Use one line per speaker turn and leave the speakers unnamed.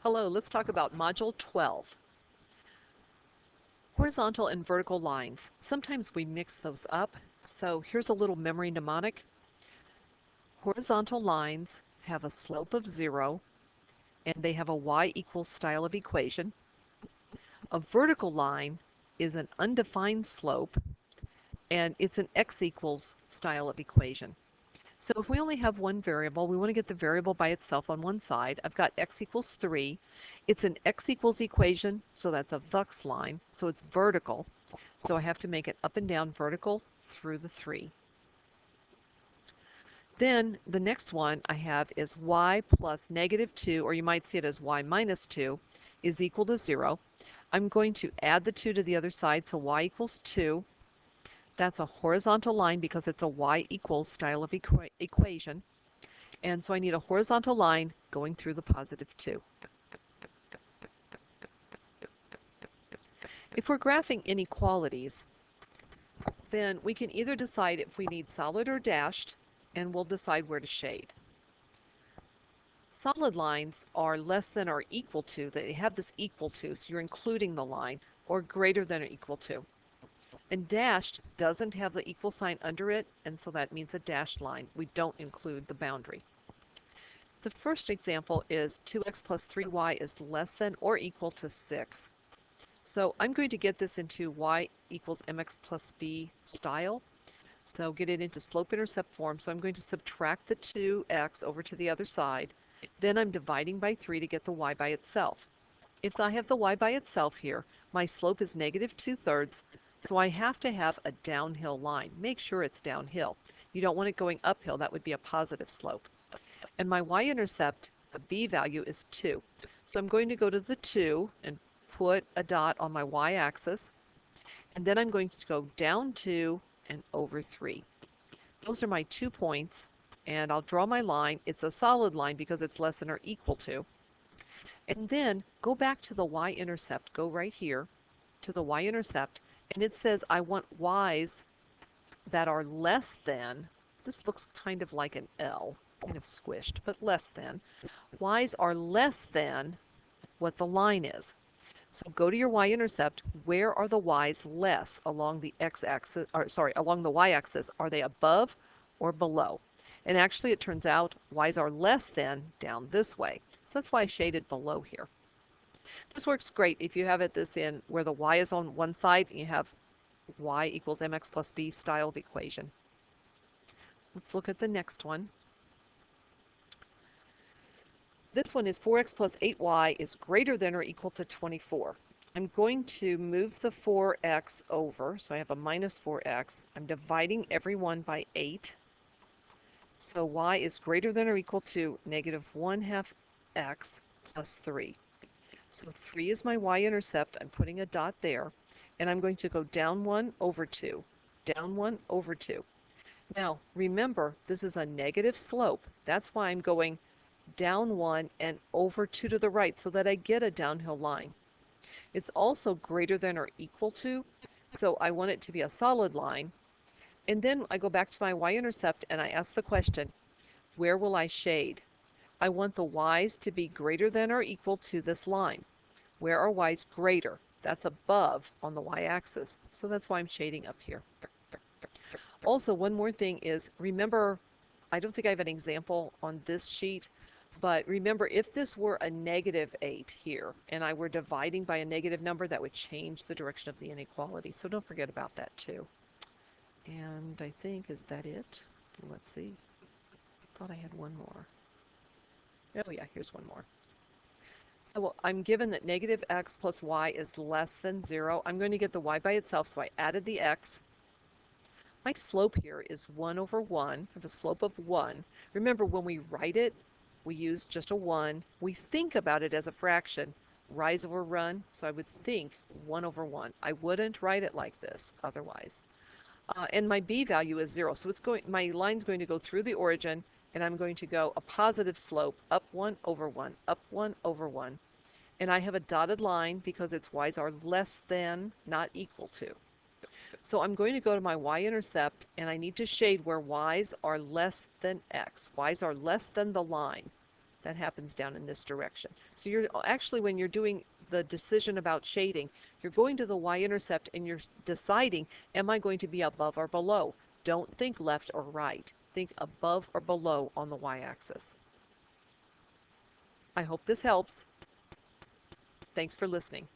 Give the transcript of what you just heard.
Hello, let's talk about Module 12. Horizontal and vertical lines. Sometimes we mix those up, so here's a little memory mnemonic. Horizontal lines have a slope of 0, and they have a y equals style of equation. A vertical line is an undefined slope, and it's an x equals style of equation. So if we only have one variable, we want to get the variable by itself on one side. I've got x equals 3. It's an x equals equation, so that's a Vux line, so it's vertical. So I have to make it up and down vertical through the 3. Then the next one I have is y plus negative 2, or you might see it as y minus 2, is equal to 0. I'm going to add the 2 to the other side, so y equals 2. That's a horizontal line because it's a y equals style of equation. And so I need a horizontal line going through the positive 2. If we're graphing inequalities, then we can either decide if we need solid or dashed, and we'll decide where to shade. Solid lines are less than or equal to, they have this equal to, so you're including the line, or greater than or equal to. And dashed doesn't have the equal sign under it, and so that means a dashed line. We don't include the boundary. The first example is 2x plus 3y is less than or equal to 6. So I'm going to get this into y equals mx plus b style. So get it into slope-intercept form. So I'm going to subtract the 2x over to the other side. Then I'm dividing by 3 to get the y by itself. If I have the y by itself here, my slope is negative 2/3. So I have to have a downhill line. Make sure it's downhill. You don't want it going uphill. That would be a positive slope. And my y-intercept, the b value, is 2. So I'm going to go to the 2 and put a dot on my y-axis. And then I'm going to go down 2 and over 3. Those are my 2 points. And I'll draw my line. It's a solid line because it's less than or equal to. And then go back to the y-intercept. Go right here to the y-intercept. And it says I want y's that are less than, this looks kind of like an L, kind of squished, but less than. Y's are less than what the line is. So go to your y-intercept. Where are the y's less along the x-axis, or sorry, along the y-axis? Are they above or below? And actually it turns out y's are less than down this way. So that's why I shaded below here. This works great if you have it this in where the y is on one side and you have y equals mx plus b style of equation. Let's look at the next one. This one is 4x plus 8y is greater than or equal to 24. I'm going to move the 4x over, so I have a minus 4x. I'm dividing every one by 8. So y is greater than or equal to negative 1/2 x plus 3. So 3 is my y-intercept. I'm putting a dot there. And I'm going to go down 1 over 2. Down 1 over 2. Now, remember, this is a negative slope. That's why I'm going down 1 and over 2 to the right so that I get a downhill line. It's also greater than or equal to, so I want it to be a solid line. And then I go back to my y-intercept and I ask the question, where will I shade? I want the y's to be greater than or equal to this line. Where are y's greater? That's above on the y-axis. So that's why I'm shading up here. Also, one more thing is, remember, I don't think I have an example on this sheet, but remember, if this were a negative 8 here, and I were dividing by a negative number, that would change the direction of the inequality. So don't forget about that too. And I think, is that it? Let's see. I thought I had one more. Oh yeah, here's one more. So I'm given that negative x plus y is less than 0. I'm going to get the y by itself, so I added the x. My slope here is 1 over 1. I have a slope of 1. Remember, when we write it, we use just a 1. We think about it as a fraction, rise over run, so I would think 1 over 1. I wouldn't write it like this otherwise. And my b value is 0, so my line's going to go through the origin, and I'm going to go a positive slope, up 1 over 1, up 1 over 1. And I have a dotted line because its y's are less than, not equal to. So I'm going to go to my y-intercept, and I need to shade where y's are less than x. Y's are less than the line. that happens down in this direction. So you're actually, when you're doing the decision about shading, you're going to the y-intercept and you're deciding, am I going to be above or below? Don't think left or right. Think above or below on the y-axis. I hope this helps. Thanks for listening.